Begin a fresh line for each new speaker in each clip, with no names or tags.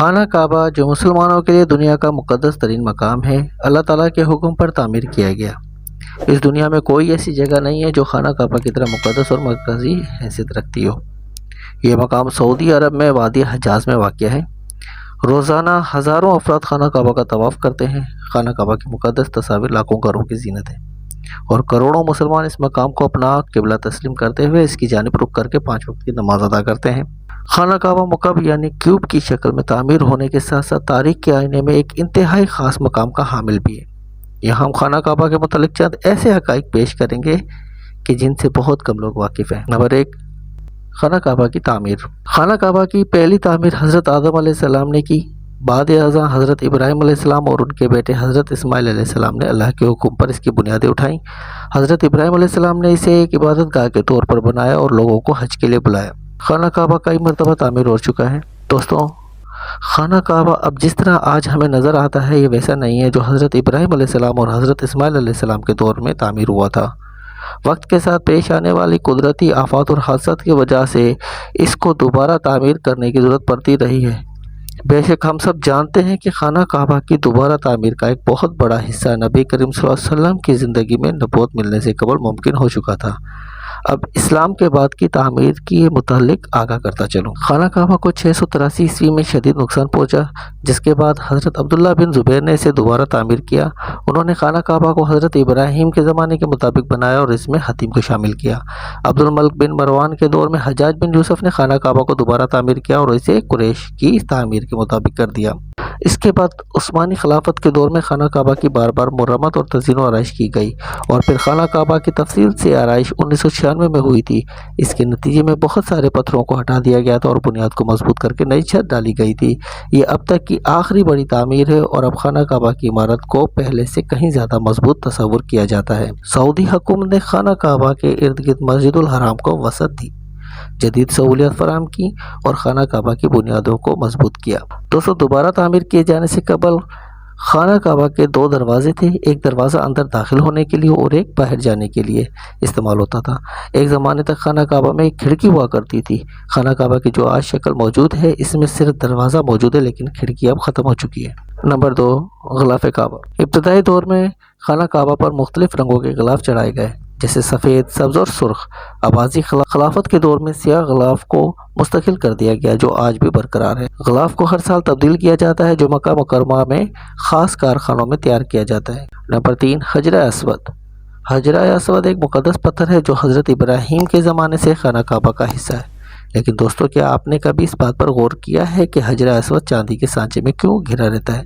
خانہ کعبہ جو مسلمانوں کے لیے دنیا کا مقدس ترین مقام ہے، اللہ تعالیٰ کے حکم پر تعمیر کیا گیا۔ اس دنیا میں کوئی ایسی جگہ نہیں ہے جو خانہ کعبہ کی طرح مقدس اور مرکزی حیثیت رکھتی ہو۔ یہ مقام سعودی عرب میں وادی حجاز میں واقع ہے۔ روزانہ ہزاروں افراد خانہ کعبہ کا طواف کرتے ہیں۔ خانہ کعبہ کی مقدس تصاویر لاکھوں گھروں کی زینت ہے، اور کروڑوں مسلمان اس مقام کو اپنا قبلہ تسلیم کرتے ہوئے اس کی جانب رخ کر کے 5 وقت کی نماز ادا کرتے ہیں۔ خانہ کعبہ مکعب یعنی کیوب کی شکل میں تعمیر ہونے کے ساتھ ساتھ تاریخ کے آئینے میں ایک انتہائی خاص مقام کا حامل بھی ہے۔ یہاں ہم خانہ کعبہ کے متعلق چند ایسے حقائق پیش کریں گے کہ جن سے بہت کم لوگ واقف ہیں۔ نمبر 1، خانہ کعبہ کی تعمیر۔ خانہ کعبہ کی پہلی تعمیر حضرت آدم علیہ السلام نے کی۔ بعد ازاں حضرت ابراہیم علیہ السلام اور ان کے بیٹے حضرت اسماعیل علیہ السلام نے اللہ کے حکم پر اس کی بنیادیں اٹھائیں۔ حضرت ابراہیم علیہ السلام نے اسے ایک عبادت گاہ کے طور پر بنایا اور لوگوں کو حج کے لیے بلایا۔ خانہ کعبہ کئی مرتبہ تعمیر ہو چکا ہے۔ دوستوں، خانہ کعبہ اب جس طرح آج ہمیں نظر آتا ہے یہ ویسا نہیں ہے جو حضرت ابراہیم علیہ السلام اور حضرت اسماعیل علیہ السلام کے دور میں تعمیر ہوا تھا۔ وقت کے ساتھ پیش آنے والی قدرتی آفات اور حادثات کی وجہ سے اس کو دوبارہ تعمیر کرنے کی ضرورت پڑتی رہی ہے۔ بے شک ہم سب جانتے ہیں کہ خانہ کعبہ کی دوبارہ تعمیر کا ایک بہت بڑا حصہ نبی کریم صلی اللہ علیہ وسلم کی زندگی میں نبوت ملنے سے قبل ممکن ہو چکا تھا۔ اب اسلام کے بعد کی تعمیر کے متعلق آگاہ کرتا چلوں۔ خانہ کعبہ کو 683 عیسوی میں شدید نقصان پہنچا، جس کے بعد حضرت عبداللہ بن زبیر نے اسے دوبارہ تعمیر کیا۔ انہوں نے خانہ کعبہ کو حضرت ابراہیم کے زمانے کے مطابق بنایا اور اس میں حتیم کو شامل کیا۔ عبد الملک بن مروان کے دور میں حجاج بن یوسف نے خانہ کعبہ کو دوبارہ تعمیر کیا اور اسے قریش کی تعمیر کے مطابق کر دیا۔ اس کے بعد عثمانی خلافت کے دور میں خانہ کعبہ کی بار بار مرمت اور تزئین و آرائش کی گئی، اور پھر خانہ کعبہ کی تفصیل سے آرائش 1996 میں ہوئی تھی۔ اس کے نتیجے میں بہت سارے پتھروں کو ہٹا دیا گیا تھا اور بنیاد کو مضبوط کر کے نئی چھت ڈالی گئی تھی۔ یہ اب تک کی آخری بڑی تعمیر ہے اور اب خانہ کعبہ کی عمارت کو پہلے سے کہیں زیادہ مضبوط تصور کیا جاتا ہے۔ سعودی حکومت نے خانہ کعبہ کے ارد گرد مسجد الحرام کو وسعت دی، جدید سہولیات فراہم کی اور خانہ کعبہ کی بنیادوں کو مضبوط کیا۔ دوستوں، دوبارہ تعمیر کیے جانے سے قبل خانہ کعبہ کے 2 دروازے تھے۔ ایک دروازہ اندر داخل ہونے کے لیے اور ایک باہر جانے کے لیے استعمال ہوتا تھا۔ ایک زمانے تک خانہ کعبہ میں ایک کھڑکی ہوا کرتی تھی۔ خانہ کعبہ کی جو آج شکل موجود ہے اس میں صرف دروازہ موجود ہے، لیکن کھڑکی اب ختم ہو چکی ہے۔ نمبر 2، غلاف کعبہ۔ ابتدائی دور میں خانہ کعبہ پر مختلف رنگوں کے غلاف چڑھائے گئے، جیسے سفید، سبز اور سرخ۔ عباسی خلافت کے دور میں سیاہ غلاف کو مستقل کر دیا گیا، جو آج بھی برقرار ہے۔ غلاف کو ہر سال تبدیل کیا جاتا ہے، جو مکہ مکرمہ میں خاص کارخانوں میں تیار کیا جاتا ہے۔ نمبر 3، حجرہ اسود۔ حجرہ اسود ایک مقدس پتھر ہے جو حضرت ابراہیم کے زمانے سے خانہ کعبہ کا حصہ ہے۔ لیکن دوستو، کیا آپ نے کبھی اس بات پر غور کیا ہے کہ حجرہ اسود چاندی کے سانچے میں کیوں گھرا رہتا ہے؟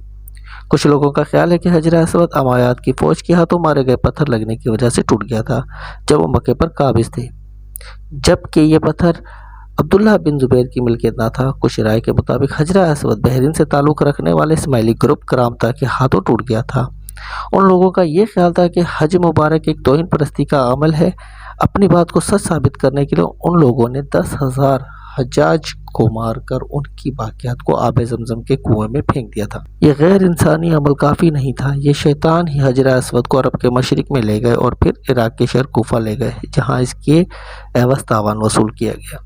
کچھ لوگوں کا خیال ہے کہ حجرہ اسود امویات کی فوج کے ہاتھوں مارے گئے پتھر لگنے کی وجہ سے ٹوٹ گیا تھا جب وہ مکے پر قابض تھے، جبکہ یہ پتھر عبداللہ بن زبیر کی ملکیت نہ تھا۔ کچھ رائے کے مطابق حجرہ اسود بحرین سے تعلق رکھنے والے اسماعیلی گروپ کرامتہ کے ہاتھوں ٹوٹ گیا تھا۔ ان لوگوں کا یہ خیال تھا کہ حج مبارک ایک توہین پرستی کا عمل ہے۔ اپنی بات کو سچ ثابت کرنے کے لیے ان لوگوں نے 10,000 حجاج کو مار کر ان کی باقیات کو آب زمزم کے کنویں میں پھینک دیا تھا۔ یہ غیر انسانی عمل کافی نہیں تھا، یہ شیطان ہی حجرہ اسود کو عرب کے مشرق میں لے گئے اور پھر عراق کے شہر کوفہ لے گئے، جہاں اس کے عوض تاوان وصول کیا گیا۔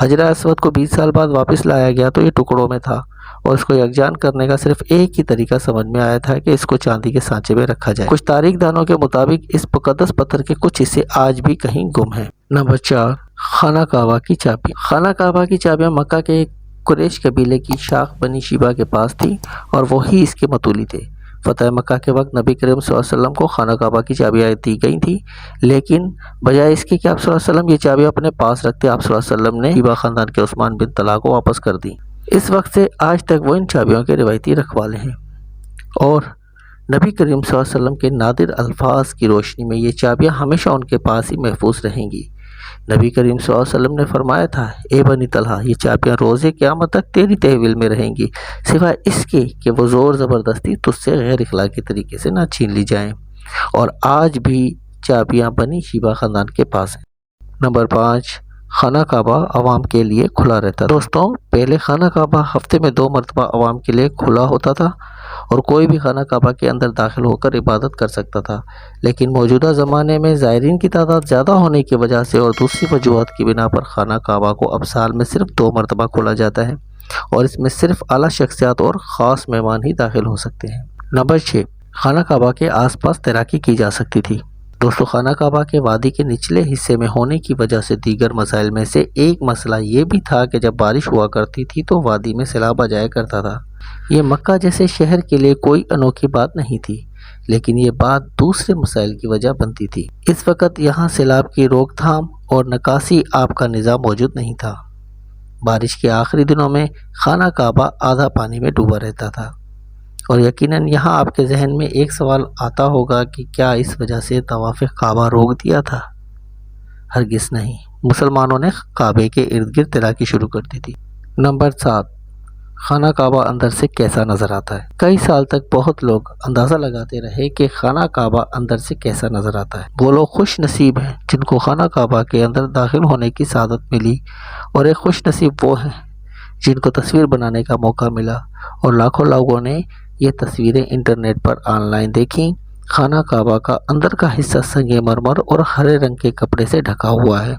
حجرہ اسود کو 20 سال بعد واپس لایا گیا تو یہ ٹکڑوں میں تھا، اور اس کو یکجان کرنے کا صرف ایک ہی طریقہ سمجھ میں آیا تھا کہ اس کو چاندی کے سانچے میں رکھا جائے۔ کچھ تاریخ دانوں کے مطابق اس مقدس پتھر کے کچھ حصے آج بھی کہیں گم ہیں۔ نمبر 4، خانہ کعبہ کی چابیاں۔ خانہ کعبہ کی چابیاں مکہ کے قریش قبیلے کی شاخ بنی شیبہ کے پاس تھی اور وہی اس کے متولی تھے۔ فتح مکہ کے وقت نبی کریم صلی اللہ علیہ وسلم کو خانہ کعبہ کی چابیاں دی گئی تھیں، لیکن بجائے اس کے کہ آپ صلی اللہ علیہ وسلم یہ چابیاں اپنے پاس رکھتے، آپ صلی اللہ علیہ وسلم نے شیبہ خاندان کے عثمان بن طلحہ کو واپس کر دیں۔ اس وقت سے آج تک وہ ان چابیوں کے روایتی رکھوالے ہیں، اور نبی کریم صلی اللہ علیہ وسلم کے نادر الفاظ کی روشنی میں یہ چابیاں ہمیشہ ان کے پاس ہی محفوظ رہیں گی۔ نبی کریم صلی اللہ علیہ وسلم نے فرمایا تھا، اے بنی طلحہ، یہ چابیاں روز قیامت تک تیری تحویل میں رہیں گی، سوائے اس کے کہ وہ زور زبردستی تجھ سے غیر اخلاقی طریقے سے نہ چھین لی جائیں، اور آج بھی چابیاں بنی شیبہ خاندان کے پاس ہیں۔ نمبر 5، خانہ کعبہ عوام کے لیے کھلا رہتا ہے۔ دوستوں، پہلے خانہ کعبہ ہفتے میں 2 مرتبہ عوام کے لیے کھلا ہوتا تھا اور کوئی بھی خانہ کعبہ کے اندر داخل ہو کر عبادت کر سکتا تھا، لیکن موجودہ زمانے میں زائرین کی تعداد زیادہ ہونے کی وجہ سے اور دوسری وجوہات کی بنا پر خانہ کعبہ کو اب سال میں صرف 2 مرتبہ کھولا جاتا ہے۔ اور اس میں صرف اعلیٰ شخصیات اور خاص مہمان ہی داخل ہو سکتے ہیں۔ نمبر 6، خانہ کعبہ کے آس پاس تیراکی کی جا سکتی تھی۔ دوستو، خانہ کعبہ کے وادی کے نچلے حصے میں ہونے کی وجہ سے دیگر مسائل میں سے ایک مسئلہ یہ بھی تھا کہ جب بارش ہوا کرتی تھی تو وادی میں سیلاب آ جایا کرتا تھا۔ یہ مکہ جیسے شہر کے لیے کوئی انوکھی بات نہیں تھی، لیکن یہ بات دوسرے مسائل کی وجہ بنتی تھی۔ اس وقت یہاں سیلاب کی روک تھام اور نکاسی آب کا نظام موجود نہیں تھا۔ بارش کے آخری دنوں میں خانہ کعبہ آدھا پانی میں ڈوبا رہتا تھا، اور یقیناً یہاں آپ کے ذہن میں ایک سوال آتا ہوگا کہ کیا اس وجہ سے طواف کعبہ روک دیا تھا؟ ہرگز نہیں، مسلمانوں نے کعبے کے ارد گرد تیراکی شروع کر دی تھی۔ نمبر 7، خانہ کعبہ اندر سے کیسا نظر آتا ہے؟ کئی سال تک بہت لوگ اندازہ لگاتے رہے کہ خانہ کعبہ اندر سے کیسا نظر آتا ہے۔ وہ لوگ خوش نصیب ہیں جن کو خانہ کعبہ کے اندر داخل ہونے کی سعادت ملی، اور ایک خوش نصیب وہ ہیں جن کو تصویر بنانے کا موقع ملا، اور لاکھوں لوگوں نے یہ تصویریں انٹرنیٹ پر آن لائن دیکھیں۔ خانہ کعبہ کا اندر کا حصہ سنگ مرمر اور ہرے رنگ کے کپڑے سے ڈھکا ہوا ہے۔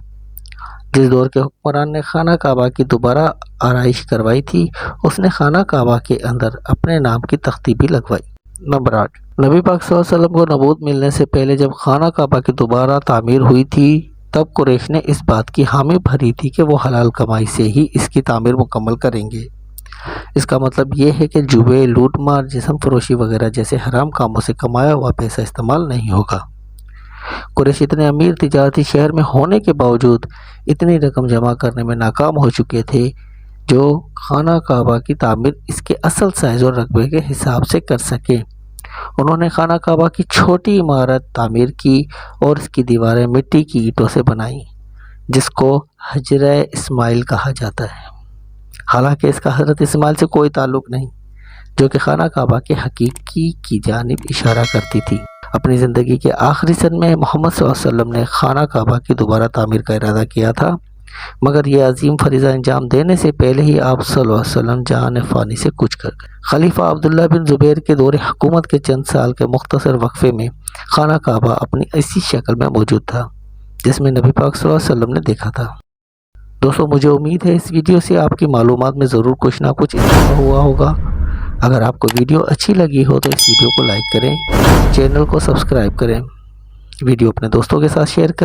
جس دور کے حکمران نے خانہ کعبہ کی دوبارہ آرائش کروائی تھی، اس نے خانہ کعبہ کے اندر اپنے نام کی تختی بھی لگوائی۔ نمبر 8، نبی پاک صلی اللہ علیہ وسلم کو نبوت ملنے سے پہلے جب خانہ کعبہ کی دوبارہ تعمیر ہوئی تھی، تب قریش نے اس بات کی حامی بھری تھی کہ وہ حلال کمائی سے ہی اس کی تعمیر مکمل کریں گے۔ اس کا مطلب یہ ہے کہ جوئے، لوٹ مار، جسم فروشی وغیرہ جیسے حرام کاموں سے کمایا ہوا پیسہ استعمال نہیں ہوگا۔ قریش اتنے امیر تجارتی شہر میں ہونے کے باوجود اتنی رقم جمع کرنے میں ناکام ہو چکے تھے جو خانہ کعبہ کی تعمیر اس کے اصل سائز اور رقبے کے حساب سے کر سکے۔ انہوں نے خانہ کعبہ کی چھوٹی عمارت تعمیر کی اور اس کی دیواریں مٹی کی اینٹوں سے بنائیں، جس کو حجرہ اسماعیل کہا جاتا ہے۔ حالانکہ اس کا حضرت اسماعیل سے کوئی تعلق نہیں، جو کہ خانہ کعبہ کے حقیقی کی جانب اشارہ کرتی تھی۔ اپنی زندگی کے آخری سن میں محمد صلی اللہ علیہ وسلم نے خانہ کعبہ کی دوبارہ تعمیر کا ارادہ کیا تھا، مگر یہ عظیم فریضہ انجام دینے سے پہلے ہی آپ صلی اللہ علیہ وسلم جہان فانی سے کوچ کر گئے۔ خلیفہ عبداللہ بن زبیر کے دور حکومت کے چند سال کے مختصر وقفے میں خانہ کعبہ اپنی ایسی شکل میں موجود تھا جس میں نبی پاک صلی اللہ علیہ وسلم نے دیکھا تھا۔ دوستو، مجھے امید ہے اس ویڈیو سے آپ کی معلومات میں ضرور کچھ نہ کچھ اضافہ ہوا ہوگا۔ اگر آپ کو ویڈیو اچھی لگی ہو تو اس ویڈیو کو لائک کریں، چینل کو سبسکرائب کریں، ویڈیو اپنے دوستوں کے ساتھ شیئر کریں۔